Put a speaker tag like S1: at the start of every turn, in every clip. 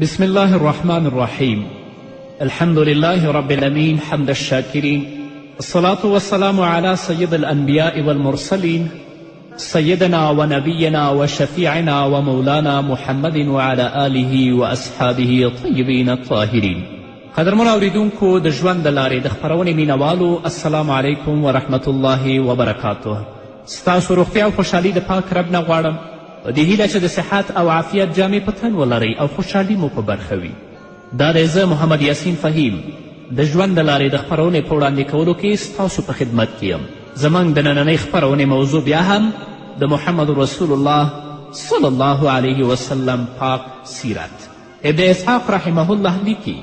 S1: بسم الله الرحمن الرحيم. الحمد لله رب العالمين حمد الشاكرين، الصلاة والسلام على سيد الأنبياء والمرسلين سيدنا ونبينا وشفيعنا ومولانا محمد وعلى آله وأصحابه الطيبين الطاهرين. قدرمنو اوریدونکو د ژوند د لارې د خپرونې مینوالو، السلام علیکم ورحمة الله وبرکاته. ستاسو روغتیا او خوشحالي د پاک رب نه غواړم، په دې هیله چې د صحت او عافیت جامې په تن ولرئ او خوشحالي مو په برخه وي. دا دی زه محمد یاسین فهیم د ژوند د لارې د خپرونې په وړاندې کولو کې ستاسو په خدمت کې یم. زموږ د نننۍ خپرونې موضوع بیا هم د محمد رسول الله صلی الله علیه وسلم پاک سیرت. ابن اسحاق رحمه الله لیکي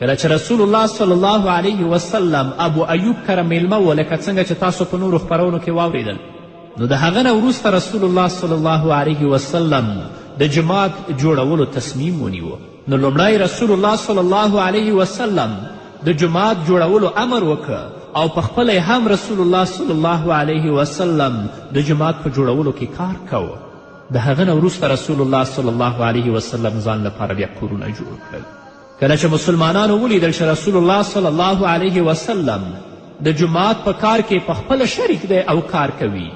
S1: کله چې رسول الله صلی الله علیه وسلم ابو ایوب کره میلمه و، لکه څنګه چې تاسو په نورو خپرونو کې واورېدل، نو د هغه نه وروسته رسول الله صلی الله علیه وسلم د جماعت جوړولو تصمیم ونیوه. نو لومړی رسول الله صلی الله علیه وسلم د جماعت جوړولو امر وکړه او پخپله هم رسول الله صلی الله علیه وسلم د جماعت په جوړولو کې کار کوه. د هغه نه وروسته رسول الله صلی الله علیه وسلم ځان لپاره بیا کورونه جوړ کړل. کله چې مسلمانانو ولیدل چې رسول الله صلی الله علیه وسلم د جماعت په کار کې پخپله شریک دی او کار کوي،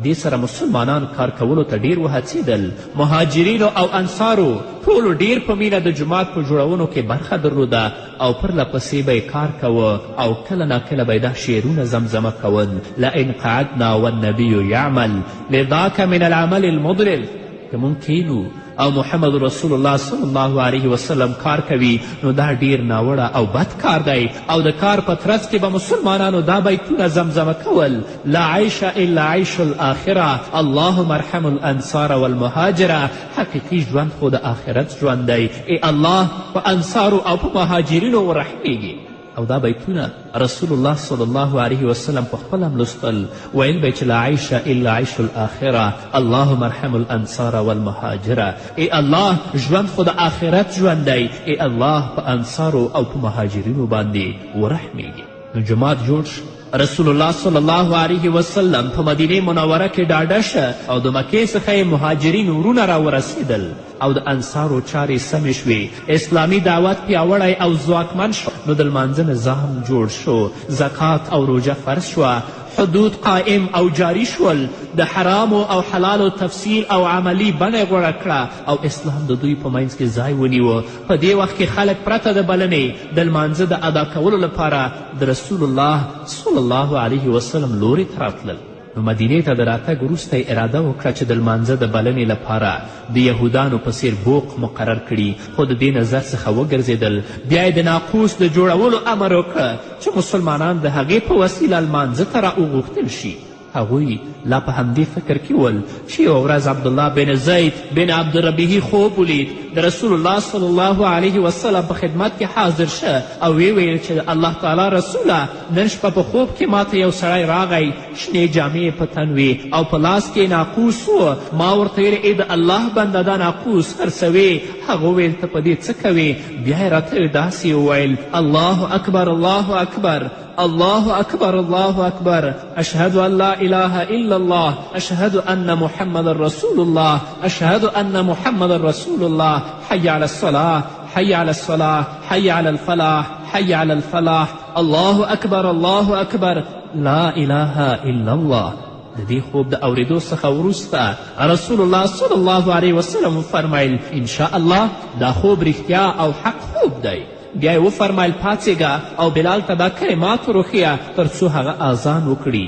S1: دې سره مسلمانان کار کولو ته ډیر وهڅېدل. مهاجرینو او انصارو ټولو ډیر په مینه د جومات په جوړونو کې برخه درلوده او پرله پسې به یې کار کوه او کله ناکله به یې دا شعرونه زمزمه کول: لئن قعدنا والنبي یعمل لذاک من العمل المضلل. که مونږ کینو او محمد رسول الله صلی الله علیه وسلم کار کوي، نو دا ډیر ناوړه او بد کار دی. او د کار په ترڅ کې به مسلمانانو دا بیتونه زمزمه کول: لا عیش الا عیش الاخره اللهم ارحم الانصار والمهاجره. حقیقي ژوند خو د آخرت ژوند دی، ای الله په انصارو او په مهاجرینو ورحمیږي. او دا بیتونه رسول الله صلی الله علیه وسلم پخپله هم لوستل. ویل به چې لا عیش الا عیش الاخره اللهم ارحم الانصار والمهاجره. ای الله ژوند خو د آخرت ژوند دی، ای الله په انصارو او په مهاجرینو باندې ورحمیږي. نو جماعت جوړ شو. رسول الله صلی الله علیه وسلم په مدینه منوره کې ډاډه شه او د مکې څخه یې مهاجرین ورونه راورسېدل او د انصارو چارې سمې شوې. اسلامي دعوت پیاوړی او ځواکمن شو. نو د لمانځه نظام جوړ شو، زکات او روژه فرض شوه، حدود قائم او جاری شول، د حرامو او حلالو تفصیل او عملی بڼه غوره کړه او اسلام د دوی په منځ کې ځای ونیوه. په دې وخت کې خلک پرته د بلنې د لمانځه د ادا کولو لپاره د رسول الله صلی الله علیه وسلم لوري ته راتلل. نو مدینې ته د راتګ وروسته یې اراده وکړه چې د لمانځه د بلنې لپاره د یهودانو په څیر بوق مقرر کړي، خو د دې نظر څخه وګرځېدل. بیا یې د ناقوس د جوړولو امر وکړه چې مسلمانان د هغې په وسیله لمانځه ته راوغوښتل شي. هغوی لا په همدې فکر کې ول چې یوه ورځ عبدالله بن زید بن عبدالربیعي خوب ولید د رسول الله صلی الله علیه وسلم په خدمت کې حاضر شه او ویې ویل چې الله تعالی رسوله، نن شپه په خوب کې ماته یو سړی راغی، شنې جامې په تن وې او په لاس کې ناقوس و. ما ورته ویل ای د الله بنده دا ناقوس خرڅوې؟ هغه وویل ته په دې څه کوې؟ بیا یې راته داسې وویل: الله اکبر الله اکبر الله اکبر الله اکبر، اشهد ان لا اله الا الله، اشهد ان محمد رسول الله، اشهد ان محمد رسول الله، حي على الصلاة حي على الصلاة حي على الفلاح حي على الفلاح، الله اکبر الله اکبر، لا اله الا الله. د دې خوب د اورېدو څخه وروسته رسول الله صلی الله علیه وسلم وفرمیل: انشاء الله دا خوب رښتیا او حق خوب دی. بیا یې وفرمیل: پاڅېږه او بلال ته دا کلمات وروښیه تر څو هغه اذان وکړي،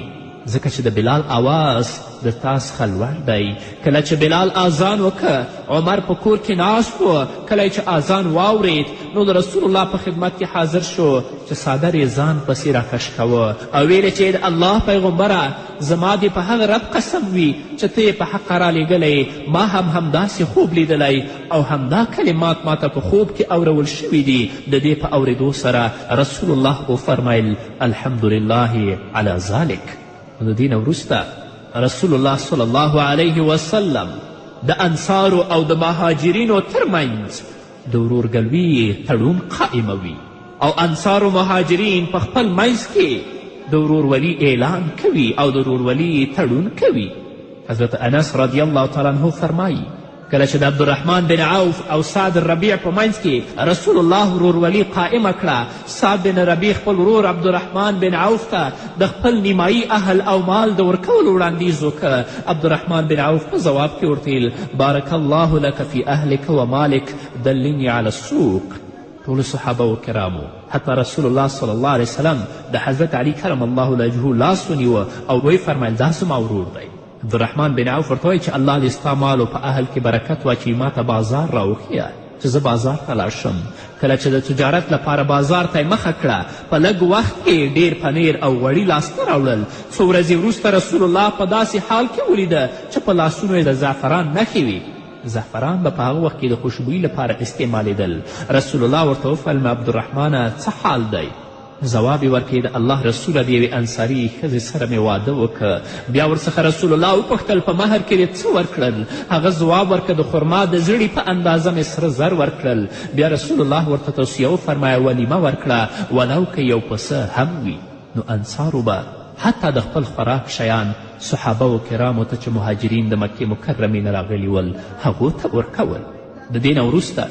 S1: ځکه چې د بلال آواز د تا څخه لوړ دی. کله چې بلال اذان وکړه، عمر په کور کې ناست و. کله چې اذان واورید، نو د رسول الله په خدمت کې حاضر شو چې څادر یې ځان پسې راکش کوه او ویلې چې د الله پیغمبره، زما دې په هغه رب قسم وي چې ته یې په حقه رالیږلی، ما هم همداسې خوب لیدلی او همدا کلمات ماته په خوب کې اورول شوي دي. د دې په اورېدو سره رسول الله وفرمیل: الحمدلله علی ذلک. نو د دې نه وروسته رسول الله صلی الله علیه وسلم د انصارو او د مهاجرینو ترمنځ د ورورګلوي تړون قائموي او انصار و مهاجرین په خپل منځ کې د ورورولي اعلان کوي او د ورورولي تړون کوي. حضرت انس رضی الله تعالی عنه فرمایي کله چې د عبدالرحمن بن عوف او سعد الربیع په منځ کې رسول الله ورورولي قائمه کړه. سعد بن ربیع خپل ورور عبدالرحمن بن عوف ته د خپل نیمایي اهل او مال د ورکولو وړاندیز وکړه. عبدالرحمن بن عوف په ځواب کې ورته ویل بارک الله لك فی اهلک و مالک دلنی علی السوق. ټولو صحابه و کرامو حتی رسول الله صلی الله علیه وسلم د حضرت علی کرم الله وجهه لاس ونیوه او وی فرمیل دا زما ورور دی. عبدالرحمن بن عوف ورته وایي چې الله دې ستا مال په اهل کې برکت واچوي ما ته بازار راوښیه چې زه بازار ته لاړ شم. کله چې د تجارت لپاره بازار ته یې مخه کړه په لږ وخت کې ډیر پنیر او غوړي لاسته راوړل. څو ورځې وروسته رسول الله په داسې حال کې ولیده چې په لاسونو یې د زعفران نښې وي. زعفران به په هغه وخت کې د خوشبویي لپاره استعمالیدل. رسول الله ورته وفرمایل عبدالرحمنه څه حال دی؟ ځواب یې ورکړي د الله رسوله د یوې انصاري ښځې سره مې واده وکړه. بیا ورڅخه رسول الله وپوښتل په مهر کې دې څه ورکړل؟ هغه ځواب ورکړه د خرما د زړي په اندازه مې سره زر ورکړل. بیا رسول الله ورته توصیه وفرمایه ولیمه ورکړه ولو که یو پسه هم وي. نو انصارو به حتی د خپل خوراک شیان صحابه و کرامو ته چې مهاجرین د مکې مکرمې نه راغلي ول هغو ته ورکول. د دې نه وروسته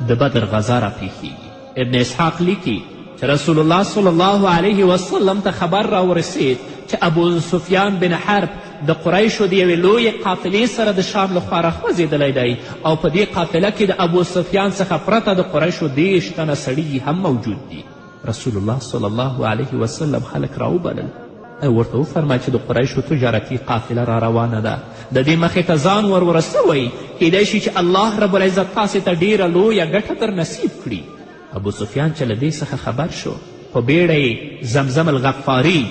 S1: د بدر غزا راپېښیږي. ابن اسحاق لیکي چې رسول الله صلی الله علیه وسلم ته خبر راورسید چې ابو سفیان بن حرب د قریشو د یوې لویې قافلې سره د شام لخوا راخوځېدلی دی او په دې قافله کې د ابو سفیان څخه پرته د قریشو 30 تنه سړي هم موجود دي. رسول الله صلی الله علیه وسلم خلک راوبلل او ورته وفرمایل چې د قریشو تجارتي قافله را روانه ده، د دې مخې ته ځان ورسوئ، کیدای شي چې الله رب العزت تاسې ته ډیره لویه ګټه در نصیب کړي. ابو سفیان چې له دې څخه خبر شو په بیړه یې زمزم الغفاري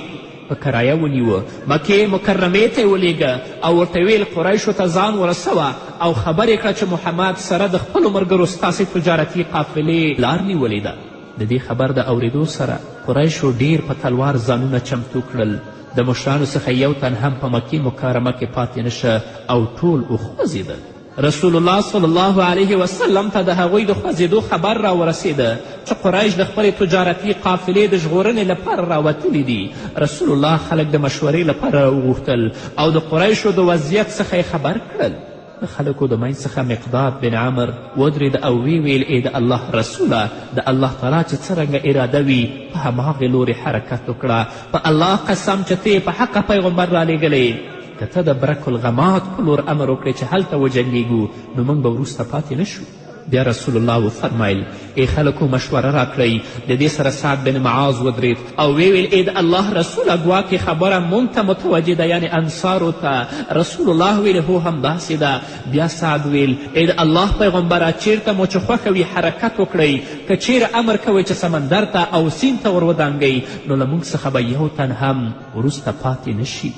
S1: په کرایه ونیوه، مکې مکرمې ته یې ولیږه او ورته ویل قریشو ته ځان ورسوه او خبر یې کړه چې محمد سره د خپلو ملګرو ستاسې تجارتي قافلې لار نیولې ده. د دې خبر د اورېدو سره قریشو ډیر په تلوار ځانونه چمتو کړل. د مشرانو څخه یو تن هم په مکې مکرمه کې پاتې نشه او ټول وخوځېدل. رسول الله صلی الله علیه وسلم ته د هغوی د خوځېدو خبر راورسېده چې قریش د خپلې تجارتي قافلې د ژغورنې لپاره راوتلي دي. رسول الله خلک د مشورې لپاره راوغوښتل او د قریشو د وضعیت څخه یې خبر کړل. د خلکو د منځ څخه مقداد بن عمر ودرېد او ویل ای د الله رسوله، د الله تعالی چې څرنګه اراده وي په هماغې لورې حرکت وکړه. په الله قسم چې ته په حقه پیغمبر رالیږلی، که ته د برک الغمات په لور امر وکړې چې هلته وجنګېږو نو موږ به وروسته پاتې نشو. بیا رسول الله وفرمایل ای خلکو مشوره راکړئ. د دې سره سعد بن معاذ ودرېد او ویل ای د الله رسوله ګواکې خبره موږ ته متوجه ده، یعنې انصارو ته. رسول الله ویل هو همداسې ده. بیا سعد ویل ای د الله پیغمبره چیرته مو چې خوښه وي حرکت وکړئ، که چیرې امر کوئ چې سمندر ته او سیند ته ورودانګئ نو له موږ څخه به یو تن هم وروسته پاتې نشي.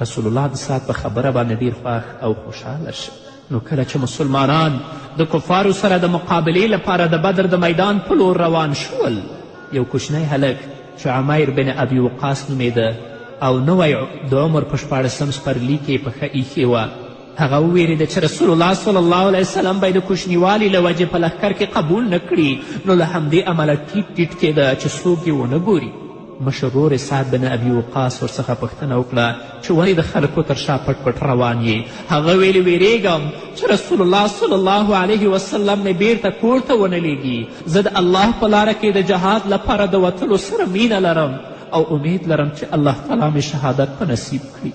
S1: رسول الله د سعد په خبره باندې ډیر خوښ او خوشحاله شو. نو کله چې مسلمانان د کفارو سره د مقابلې لپاره د بدر د میدان په لور روان شول، یو کوچنی هلک چې عمیر بن ابي وقاص نومیده او نوی د عمر په 14 سپرلي کې پښه ایښې وه، هغه وویرېده چې رسول الله صلی الله علیه وسلم به یې د کوچنیوالي له وجې په لښکر کې قبول نه کړي، نو له همدې امله ټیټ ټیټ کېده چې څوک یې ونه ګوري. مشر ورور سعد بن ابي وقاص ورڅخه پوښتنه وکړه چې ولې د خلکو تر شا پټ پټ روان یې؟ هغه ویلې ویرېږم چې رسول الله صلی الله علیه وسلم مې بیرته کور ته ونه لیږي. زه د الله په لاره کې د جهاد لپاره د وتلو سره مینه لرم او امید لرم چې الله تعالی مې شهادت په نصیب کړي.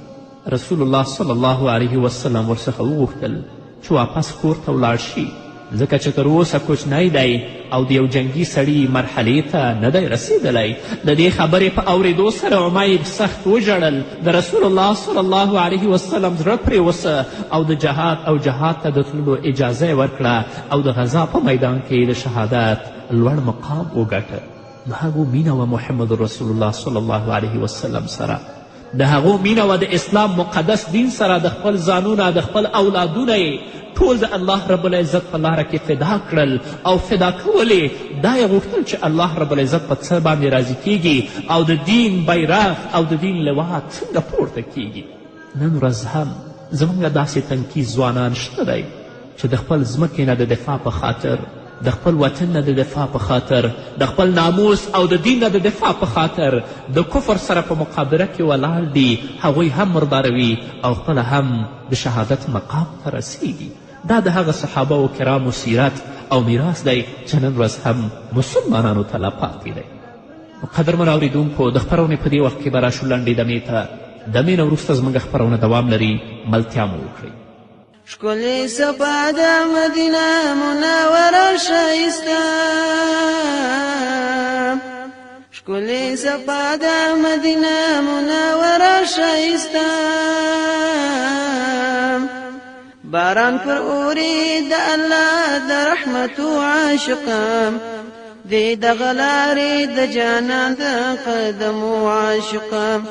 S1: رسول الله صلی الله علیه وسلم ورڅخه وغوښتل چې واپس کور ته ولاړ شي، ځکه چې تر اوسه کوچنی دی او د یو جنګي سړي مرحلې ته نه دی رسېدلی. د دې خبرې په اورېدو سره عمیر سخت وژړل. د رسول الله صلی الله علیه وسلم زړه پرېوسه او د جهاد ته د تللو اجازه یې ورکړه او د غزا په میدان کې د شهادت لوړ مقام وګټه. د هغو مینه وه محمد رسول الله صلی الله علیه وسلم سره، د هغو مینه وه د اسلام مقدس دین سره، د خپل ځانونه د خپل اولادونه یې ټول د الله رب العزت په لاره کې فدا کړل او فدا کولې دا یې غوښتل چې الله رب العزت په څه باندې راضي کیږي او د دین بیرغ او د دین لوا څنګه پورته کیږي. نن ورځ هم زموږ داسې تنکي ځوانان شته دی چې د خپل ځمکې نه د دفاع په خاطر، د خپل وطن نه د دفاع په خاطر، د خپل ناموس او د دین نه د دفاع په خاطر د کفر سره په مقابله کې ولاړ دي. هغوی هم مرداروي او خپله هم د شهادت مقام ته رسیږي. دا د هغه صحابه و کرامو سیرت او میراث دی چې نن ورځ هم مسلمانانو ته لا پاتې دی. قدرمنو اورېدونکو، د خپرونې په دې وخت کې به راشو لنډې دمې ته. دمې نه وروسته زموږ خپرونه دوام لري، ملتیا مو وکړئ.
S2: ښکلې صفا د مدینه منوره ښایسته، ښکلې صفا د مدینه منوره ښایسته، باران پر اوري د الله د رحمتو عاشقه، دی دغه لارې د جانان د قدمو عاشقه،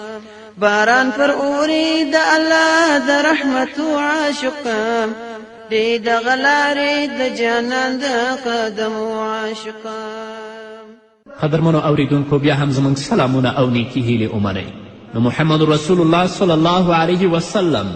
S2: باران پر اوري د الله د رحمتو عاشقه، دی دغه لارې د جانان د قدمو عاشقه.
S1: قدرمنو اوریدونکو، بیا هم زموږ سلامونه او نیکي هیلې ومنئ. نو محمد رسول الله صلی الله علیه وسلم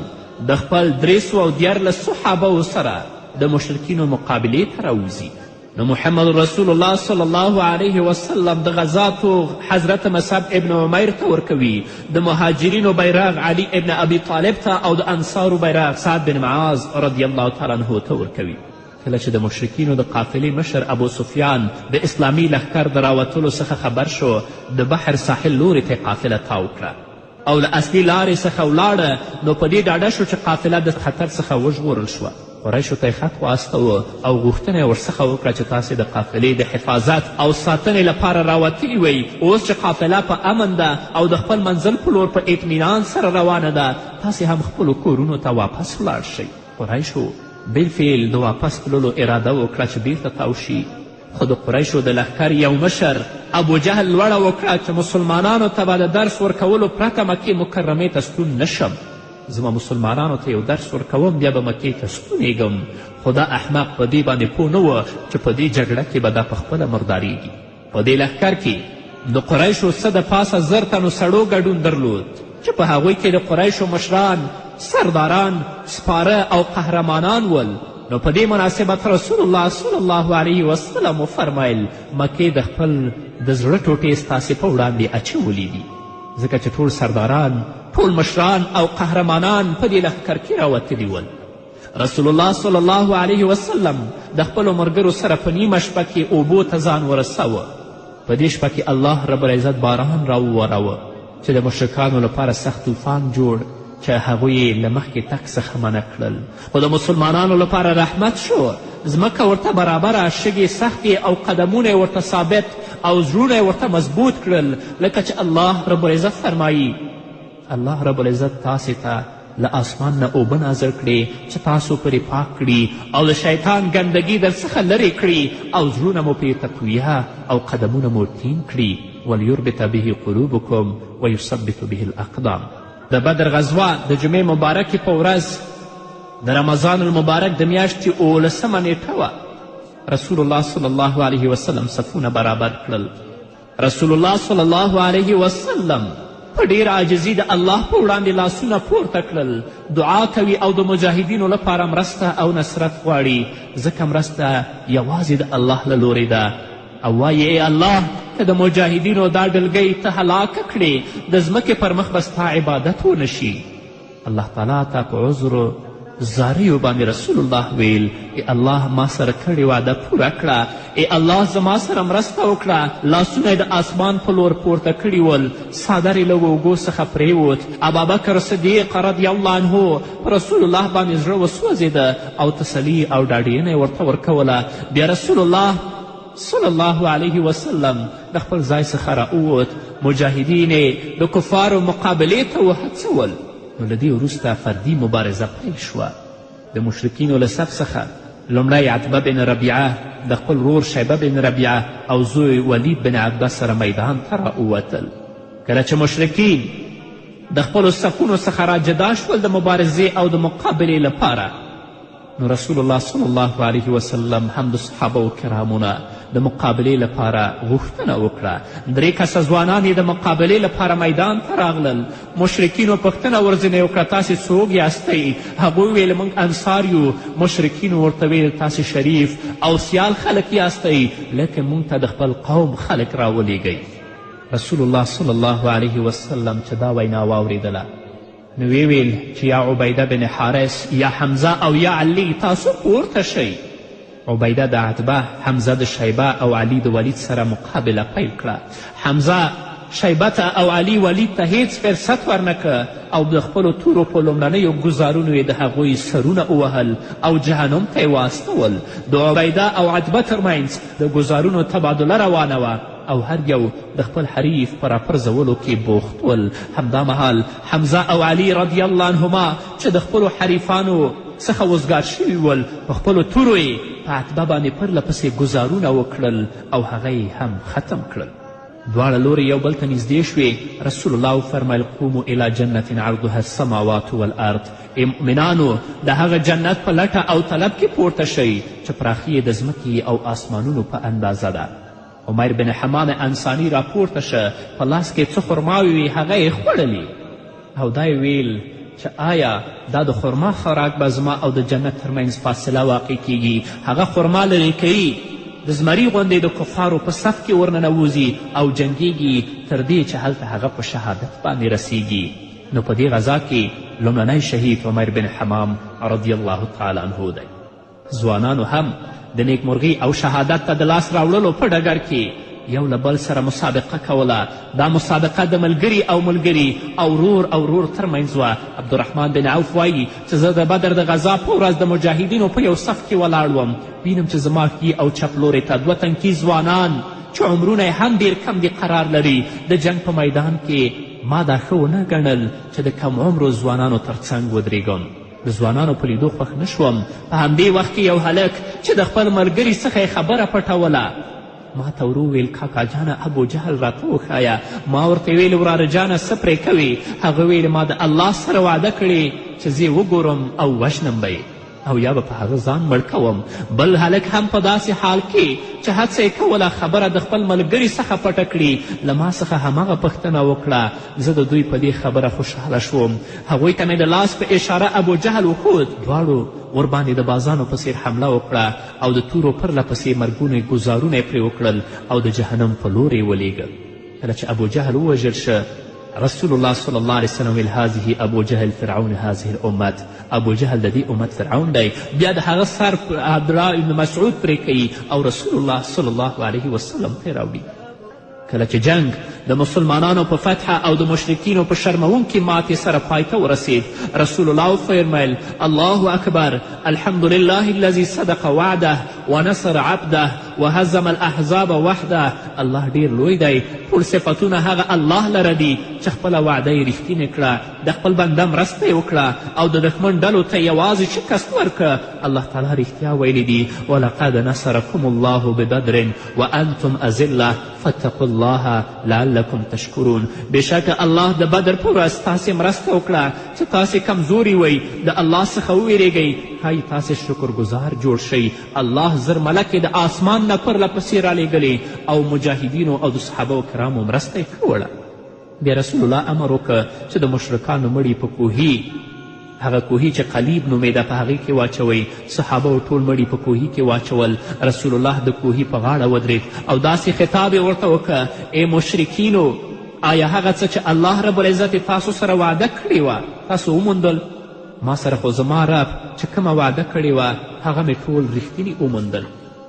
S1: د خپل 314 صحابهو سره د مشرکینو مقابلې ته راوځي. نو محمد رسول الله صلی الله علیه وسلم د غزاتو حضرت مصعب ابن عمیر ته ورکوي، د مهاجرینو بیرغ علي ابن ابي طالب ته او د انصارو بیرغ سعد بن معاذ رضی الله تعالی عنه ته ورکوي. کله چې د مشرکینو د قافلې مشر ابو سفیان د اسلامي لښکر د راوتلو څخه خبر شو، د بحر ساحل لورې ته قافله تاو کړه او له اصلي لارې څخه ولاړه. نو په دې ډاډه شو چې قافله د خطر څخه وژغورل شوه. قریشو ته یې خط واستوه او غوښتنه یې ورڅخه وکړه چې تاسې د قافلې د حفاظت او ساتنې لپاره راوتلي وئ. اوس چې قافله په امن ده او د خپل منزل په لور په اطمینان سره روانه ده، تاسې هم خپلو کورونو ته واپس ولاړ شئ. قریشو بالفعل د واپس تللو اراده وکړه چې بیرته تاو شي، خو د قریشو د لښکر یو مشر ابو جهل لوړه وکړه چې مسلمانانو ته به د درس ورکولو پرته مکې مکرمې ته ستون نشم. زما مسلمانانو ته یو درس ورکوم، بیا به مکې ته ستونېږم. خو دا احمق په دې باندې پوه نه و چې په دې جګړه کې به دا پخپله مردارېږي. په دې لښکر کې د قریشو څه د پاسه 1000 تنو سړو ګډون درلود چې په هغوی کې د قریشو مشران، سرداران، سپاره او قهرمانان ول. نو په دې مناسبت رسول الله صلی الله علیه وسلم وفرمیل، مکې د خپل د زړه ټوټې ستاسې په وړاندې اچولي دي، ځکه چې ټول سرداران، ټول مشران او قهرمانان په دې لښکر کې راوتلي ول. رسول الله صلی الله علیه وسلم د خپلو ملګرو سره په نیمه شپه کې اوبو ته ځان ورسوه. په دې شپه کې الله رب العزت باران راووروه چې د مشرکانو لپاره سخت طوفان جوړ چې هغوی یې له مخکې تګ څخه منع کړل. خو د مسلمانانو لپاره رحمت شو، ځمکه ورته برابره، شګې سختې او قدمونه یې ورته ثابت او زړونه یې ورته مضبوط کړل، لکه چې الله رب العزت فرمایي. الله رب العزت تاسې ته له آسمان نه اوبه نازل کړي چې تاسو پرې پاک کړي او د شیطان ګندګي در څخه لرې کړي او زړونه مو پرې تقویه او قدمونه مو ټینګ کړي. ولیربط به قلوبکم ویثبت به الاقدام. د بدر غزوه د جمعې مبارکې په ورځ د رمضان المبارک د میاشتې 18مه نیټه وه. رسول الله صلی الله علیه وسلم صفونه برابر کړل. رسول الله صلی الله علیه وسلم په ډېر عاجزي د الله په وړاندې لاسونه پورته کړل، دعا کوي او د مجاهدینو لپاره مرسته او نصرت غواړي، ځکه مرسته یوازې د الله له لورې ده. او وایي ای الله، که د مجاهدینو دا ډلګۍ ته هلاکه کړې، د ځمکې پر مخ به ستا عبادت ونه شي. الله تعالی ته په عذر زاریو باندې رسول الله ویل، ای الله ما سره کړې وعده پوره کړه، ای الله زما سره مرسته وکړه. لاسونه یې د آسمان په لور پورته کړي ول، څادر یې له اوږو څخه پرېوت. ابابکر صدیق رضی الله عنه په رسول الله باندې زړه وسوځېده او تسلي او ډاډینه یې ورته ورکوله. بیا رسول الله صلی الله علیه وسلم د خپل ځای څخه راووت، مجاهدین یې د کفارو مقابلې ته وهڅول. نو له دې وروسته فردي مبارزه پیل شوه. د مشرکینو له صف څخه لومړی عتبه بن ربیعه د خپل ورور شیبه بن ربیعه او زوی ولید بن عتبه سره میدان ته راووتل. کله چې مشرکین د خپلو صفونو څخه راجدا شول د مبارزې او د مقابلې لپاره، نو رسول الله صلی الله علیه وسلم هم د صحابه کرامو نه د مقابلې لپاره غوښتنه وکړه. 3 کسه ځوانان یې د مقابلې لپاره میدان ته راغلل. مشرکینو پوښتنه ورځنې وکړه، تاسې څوک یاستئ؟ هغوی ویل موږ انصار یو. مشرکینو ورته ویل تاسې شریف او سیال خلک یاستئ، لیکن موږ ته د خپل قوم خلک راولیږئ. رسول الله صلی الله علیه وسلم چې دا وینا واورېدله، نو ویل چې یا عبیده بن حارث یا حمزه او یا علی تاسو پورته شئ. عبیده د عتبه، حمزه د شیبه او علي د ولید سره مقابله پیل کړه. حمزه شیبه ته او علي ولید ته هیڅ فرصت ورنکه او د خپلو تورو په لومړنیو ګزارونو یې د هغوی سرونه ووهل او جهنم ته یې واستول. د عبیده او عتبه ترمنځ د ګزارونو تبادله روانه وه او هر یو د خپل حریف په راپرځولو کې بوخت ول. همدا مهال حمزه او علي رضی الله عنهما چې د خپلو حریفانو څخه وزګار شوي ول په خپلو تورو یې په عتبه باندې پرله پسې ګزارونه وکړل او هغه هم ختم کړل. دواړه لورې یو بل ته نږدې شوې. رسول الله وفرمیل قومو الی جنت عرضها السماوات والارض. ای مؤمنانو د هغه جنت په لټه او طلب کې پورته شئ چې پراخي یې د ځمکې او آسمانونو په اندازه ده. عمیر بن حمام انصاري راپورته شه، په لاس کې څه خرماوې وې هغه یې خوړلې او دا یې ویل چې آیا دا د خرما خوراک به زما او د جنت ترمنځ فاصله واقع کیږي؟ هغه خرما لرې کوي، د زمري غوندې د کفارو په صف کې ورننوځي او جنګیږي تر دې چې هلته هغه په شهادت باندې رسیږي. نو په دې غذا کې لومړنی شهید عمیر بن حمام رضی الله تعالی عنه دی. ځوانانو هم د نیکمرغي او شهادت ته د لاس راوړلو په ډګر کې یو له بل سره مسابقه کوله. دا مسابقه د ملګري او ملګري او ورور او ورور ترمنځ وه. عبدالرحمن بن عوف وایي چې زه د بدر د غذا په ورځ د مجاهدینو په یو صف کې ولاړ وم. وینم چې زما ښي او چپ لورې ته دوه تنکي ځوانان چې عمرونه یې هم ډېر کم دي قرار لري. د جنگ په میدان کې ما دا ښه ونه ګڼل چې د کم عمرو ځوانانو تر څنګ ودرېږم. د ځوانانو په لیدو خوښ نه شوم. په همدې وخت کې یو هلک چې د خپل ملګري څخه یې خبره پټوله ما ته ورو ویل کاکا جانه ابو جهل راته وښایه. ما ورته ویل وراره جانه څه پرې کوې؟ هغه ویل ما د الله سره وعده کړې چې زه وګورم او وژنم به او یا به په هغه ځان مړ کوم. بل هلک هم په داسې حال کې چې هڅه یې کوله خبره د خپل ملګري څخه پټه کړي له ما څخه هماغه پوښتنه وکړه. زه د دوی په دې خبره خوشحاله شوم. هغوی ته مې د لاس په اشاره ابو جهل وښود. دواړو ورباندې د بازانو په څیر حمله وکړه او د تورو پرله پسې مرګونه ګزارونه یې پرې وکړل او د جهنم په لور یې ولېږل. کله چې ابو جهل ووژل شه رسول الله صلی الله علیه وسلم ویل هذه ابو جهل فرعون هذه الامت. ابو جهل د دې امت فرعون دی. بیا د هغه سر عبدالله بن مسعود پرې کوي او رسول الله صلی الله علیه وسلم ته راوړي. کله چې جنگ د مسلمانانو په فتح او د مشرکینو په شرموونکې ماتې سره پای ته ورسید رسول الله وفرمیل الله اکبر الحمد لله الذي صدق وعده ونصر عبده وهزم الاحزاب وحده. الله ډیر لوی دی. ټول صفتونه هغه الله لره دي چې خپله وعده یې رښتینې کړه، د خپل بنده مرسته یې وکړه او د دښمن ډلو ته یوازې شکست ورکړه. الله تعالی رښتیا ویلی دي ولقد نصرکم الله ببدر وانتم اذله فاتقوا الله لعلکم تشکرون. بېشکه الله د بدر په ورځ تاسې مرسته وکړه چې تاسې کمزوري وئ، د الله څخه وویرېږئ، ښایي تاسې شکرګزار جوړ شئ. الله زر ملکې د آسمان نه پرله پسې رالیږلې او مجاهدینو او د صحابه کرامو مرسته یې کوله. بیا رسول الله امر وکړه چې د مشرکانو مړي په کوهي هغه کوهي چې قلیب نومېده په هغې کې واچوئ. صحابه ټول مړي په کوهي کې واچول. رسول الله د کوهي په غاړه ودرېد او داسې خطاب یې ورته وکړه ای مشرکینو آیا هغه څه چې الله رب العزت تاسو سره وعده کړې وه تاسو وموندل؟ ما سره خو زما رب چې کومه وعده کړې وه هغه مې ټول رښتینې وموندل.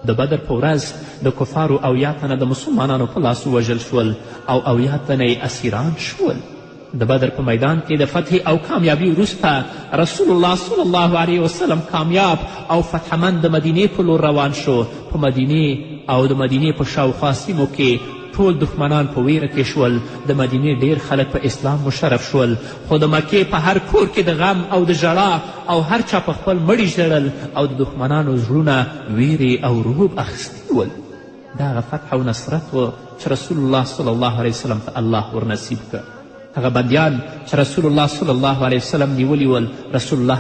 S1: د بدر په ورځ د کفارو اویا تنه د مسلمانانو په لاس ووژل شول او اویا تنه یې اسیران شول. د بدر په میدان کې د فتح او کامیابي وروسته رسول الله صلی الله علیه وسلم کامیاب او فتحمند د مدینې په لور روان شو. په مدینې او د مدینې په شاوخوا سیمو کې ټول دښمنان په ویره کې شول. د مدینې ډیر خلک په اسلام مشرف شول، خو د مکې په هر کور کې د غم او د ژړا او هر چا په خپل مړي ژړل او د دښمنانو زړونه ویرې او رعوب اخیستي ول. دا هغه فتح او نصرت و چې رسول الله صلی الله علیه وسلم ته الله ورنصیب کړ. هغه بندیان چې رسول الله صلی الله علیه وسلم نیولي ول رسول الله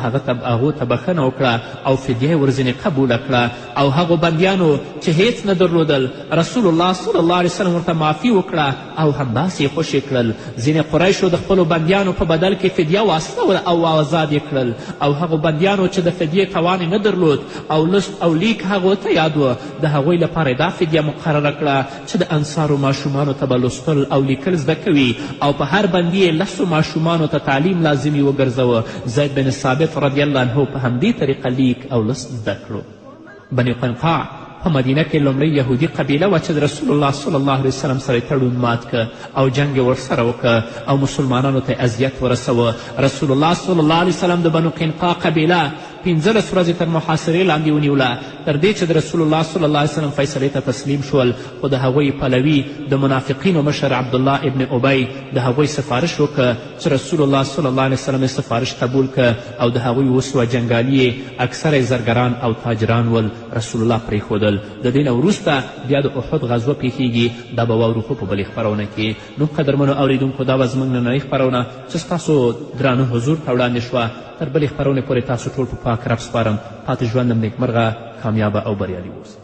S1: هغو ته بخښنه وکړه او فدیه یې ورځینې قبوله کړه او هغو بندیانو چې هیڅ نه درلودل رسول الله صلی الله علیه وسلم ورته معافي وکړه او همداسې یې خوشې کړل. ځینې قریشو د خپلو بندیانو په بدل کې فدیه واستوله او آزاد یې کړل او هغو بندیانو چې د فدیې توان نه درلود او لست او لیک هغو ته یاد و د هغوی لپاره دا فدیه مقرره کړه چې د انصارو ماشومانو ته به لوستل او لیکل زده کوي او په هر باندې یې 10 ماشومانو ته تعلیم لازمي وګرځوه. زید بن ثابت رضی الله عنه په همدې طریقه لیک او لست زده کړو. بني قنقاع په مدینه کې لومړی یهودي قبیله وه چې د رسول الله صلی الله علیه وسلم سره یې تړون مات که او جنګ یې ورسره وکړه او مسلمانانو ته اذیت ورسوه. رسول الله صلی الله علیه وسلم د بنو قنقاع قبیله 15 ورځې تر محاصرې لاندې ونیوله، تر دې چې د رسول الله صلی الله علیه وسلم فیصلې ته تسلیم شول. خو د هغوی پلوي د منافقینو مشر عبدالله ابن ابی د هغوی سفارش وکړه چې رسول الله صلی الله علیه وسلم یې سفارش قبول که او د هغوی وسوه جنګالي یې اکثره زرګران او تاجران ول. رسول الله پرېښودل. د دې نه وروسته بیا د احد غزوه پیښیږي. دا به واورو خو په بلې خپرونه کې. نو قدرمنو اوریدونکو دا به زموږ نننۍ خپرونه چې ستاسو درانه حضور ته وړاندې شوه. تر بلې خپرونې پورې تاسو ټول په پاک رب سپارم. پاتې ژوندم نیکمرغه، کامیابه او بریالي اوسئ.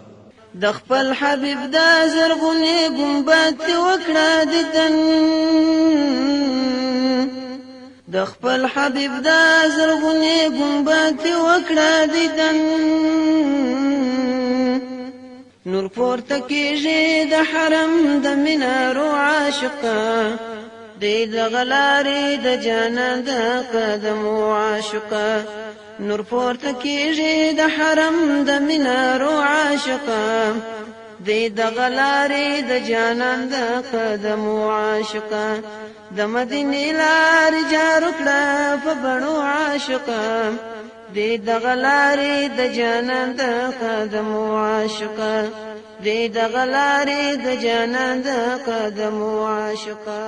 S2: د خپل حبیب دا زرغونې ګنبد تې وکړه دیدن، د خپل حبیب دا زرغونې ګنبد تې وکړه دیدن. نور پورته کېږي د حرم د مینارو عاشقه، دی دغه لارې د جانان د قدمو عاشقه. نور پورته کېږي د حرم د مینارو عاشقه، دی دغه لارې د جانان د قدمو عاشقه. د مدینې لارې جارو کړه په بڼو عاشقه، دی دغه لارې د جانان د قدمو عاشقه، دی دغه لارې د جانان د قدمو عاشقه.